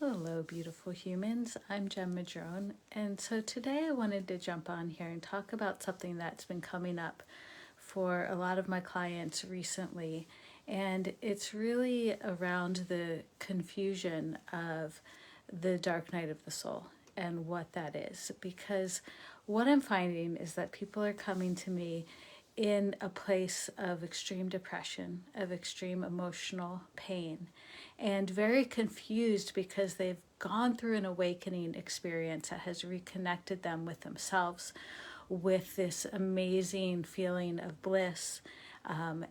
Hello, beautiful humans. I'm Jem Madrone, and so today I wanted to jump on here and talk about something that's been coming up for a lot of my clients recently, and it's really around the confusion of the dark night of the soul and what that is. Because what I'm finding is that people are coming to me in a place of extreme depression, of extreme emotional pain, and very confused because they've gone through an awakening experience that has reconnected them with themselves, with this amazing feeling of bliss,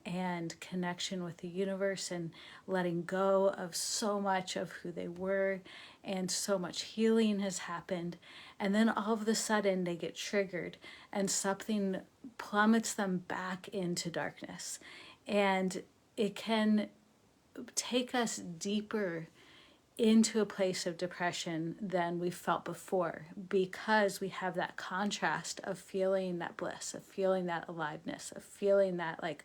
and connection with the universe, and letting go of so much of who they were, and so much healing has happened. And then all of a sudden they get triggered and something plummets them back into darkness. And it can take us deeper into a place of depression than we felt before, because we have that contrast of feeling that bliss, of feeling that aliveness, of feeling that, like,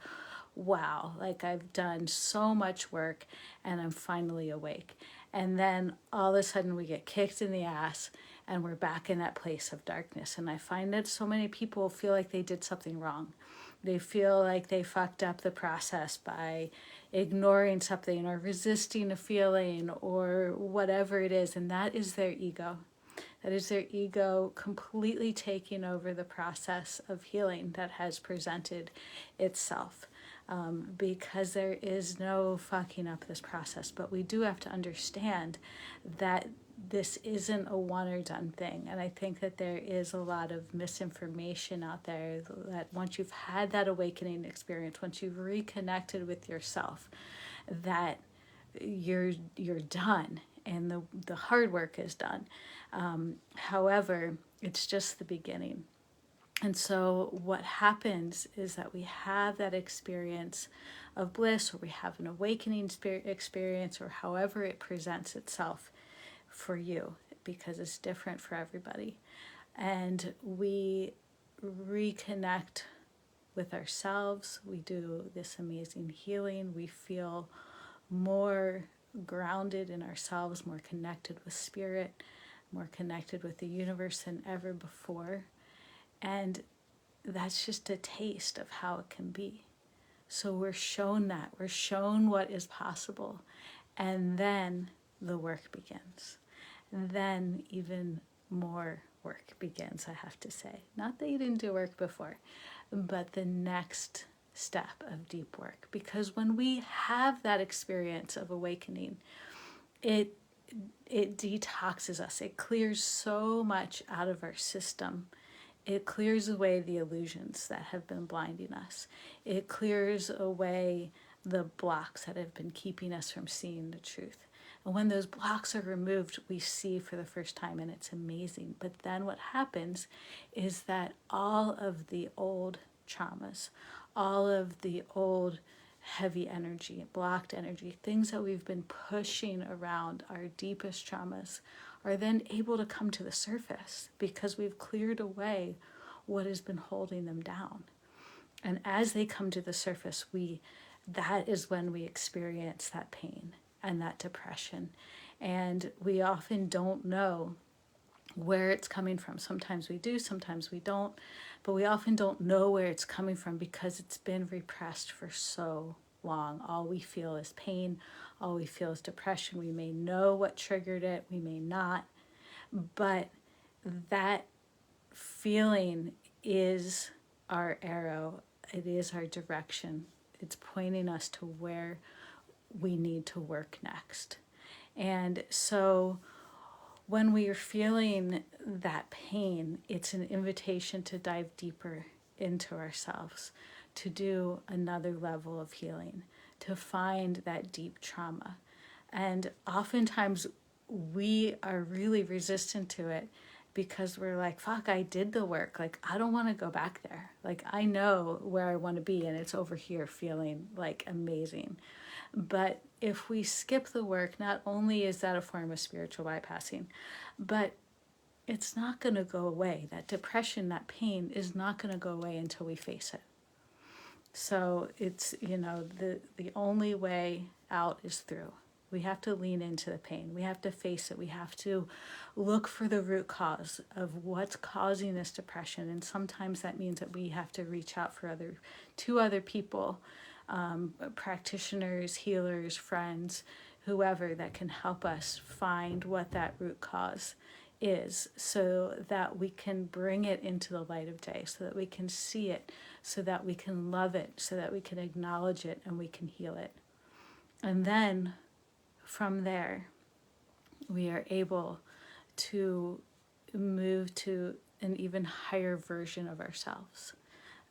wow, like I've done so much work and I'm finally awake. And then all of a sudden we get kicked in the ass and we're back in that place of darkness. And I find that so many people feel like they did something wrong. They feel like they fucked up the process by ignoring something or resisting a feeling or whatever it is. And that is their ego. That is their ego completely taking over the process of healing that has presented itself. Because there is no fucking up this process. But we do have to understand that this isn't a one or done thing. And I think that there is a lot of misinformation out there that once you've had that awakening experience, once you've reconnected with yourself, that you're done and the hard work is done. However, it's just the beginning. And so what happens is that we have that experience of bliss, or we have an awakening experience, or however it presents itself for you, because it's different for everybody. And we reconnect with ourselves. We do this amazing healing. We feel more grounded in ourselves, more connected with spirit, more connected with the universe than ever before. And that's just a taste of how it can be. So we're shown that. We're shown what is possible. And then the work begins. And then even more work begins, I have to say. Not that you didn't do work before, but the next step of deep work. Because when we have that experience of awakening, it detoxes us. It clears so much out of our system. It clears away the illusions that have been blinding us. It clears away the blocks that have been keeping us from seeing the truth. And when those blocks are removed, we see for the first time, and it's amazing. But then what happens is that all of the old traumas, all of the old heavy energy, blocked energy, things that we've been pushing around, our deepest traumas, are then able to come to the surface because we've cleared away what has been holding them down. And as they come to the surface, that is when we experience that pain and that depression. And we often don't know where it's coming from. Sometimes we do, sometimes we don't, but we often don't know where it's coming from because it's been repressed for so long. All we feel is pain, all we feel is depression. We may know what triggered it, we may not, but that feeling is our arrow, it is our direction. It's pointing us to where we need to work next. And so when we are feeling that pain, it's an invitation to dive deeper into ourselves, to do another level of healing, to find that deep trauma. And oftentimes we are really resistant to it because we're like, fuck, I did the work. Like, I don't want to go back there. Like, I know where I want to be, and it's over here feeling like amazing. But if we skip the work, not only is that a form of spiritual bypassing, but it's not going to go away. That depression, that pain is not going to go away until we face it. So it's, the only way out is through. We have to lean into the pain. We have to face it. We have to look for the root cause of what's causing this depression. And sometimes that means that we have to reach out to other people, practitioners, healers, friends, whoever that can help us find what that root cause is, so that we can bring it into the light of day, so that we can see it, so that we can love it, so that we can acknowledge it, and we can heal it. And then from there, we are able to move to an even higher version of ourselves,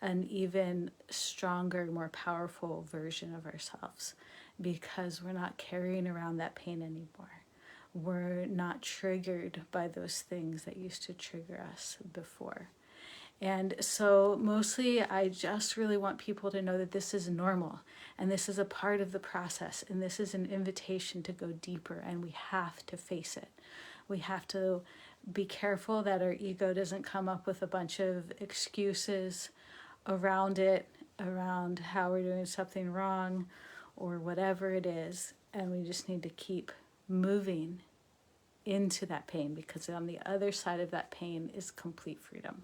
an even stronger, more powerful version of ourselves, because we're not carrying around that pain anymore. We're not triggered by those things that used to trigger us before. And so mostly I just really want people to know that this is normal, and this is a part of the process, and this is an invitation to go deeper, and we have to face it. We have to be careful that our ego doesn't come up with a bunch of excuses around it, around how we're doing something wrong or whatever it is. And we just need to keep moving into that pain, because on the other side of that pain is complete freedom.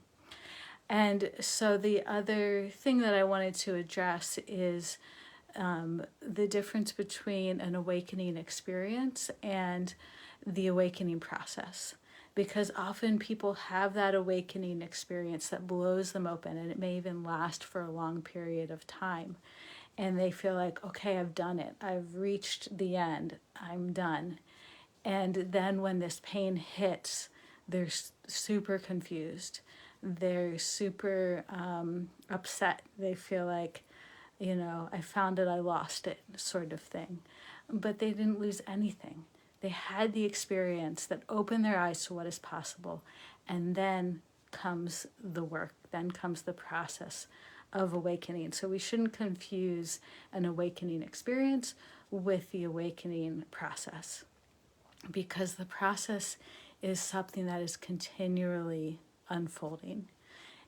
And so the other thing that I wanted to address is the difference between an awakening experience and the awakening process. Because often people have that awakening experience that blows them open, and it may even last for a long period of time. And they feel like, okay, I've done it. I've reached the end. I'm done. And then when this pain hits, they're super confused. They're super upset. They feel like, I found it, I lost it, sort of thing. But they didn't lose anything. They had the experience that opened their eyes to what is possible. And then comes the work, then comes the process of awakening. So we shouldn't confuse an awakening experience with the awakening process, because the process is something that is continually unfolding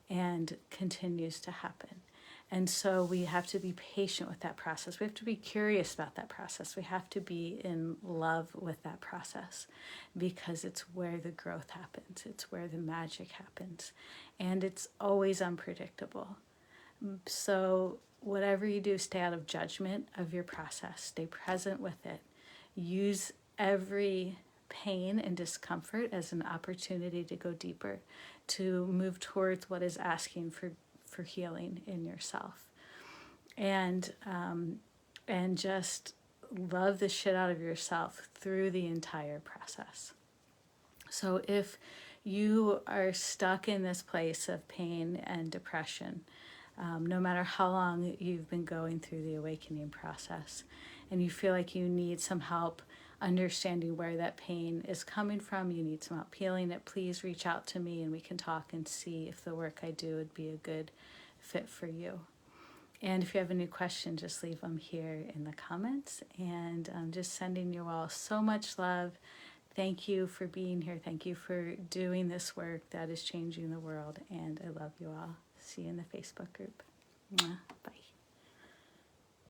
and continues to happen. And so we have to be patient with that process. We have to be curious about that process. We have to be in love with that process, because it's where the growth happens. It's where the magic happens. And it's always unpredictable. So whatever you do, stay out of judgment of your process. Stay present with it. Use every pain and discomfort as an opportunity to go deeper, to move towards what is asking for healing in yourself. And just love the shit out of yourself through the entire process. So if you are stuck in this place of pain and depression, no matter how long you've been going through the awakening process, and you feel like you need some help understanding where that pain is coming from, you need some help healing it, please reach out to me and we can talk and see if the work I do would be a good fit for you. And if you have any questions, just leave them here in the comments. And I'm just sending you all so much love. Thank you for being here. Thank you for doing this work that is changing the world. And I love you all. See you in the Facebook group. Mwah. Bye.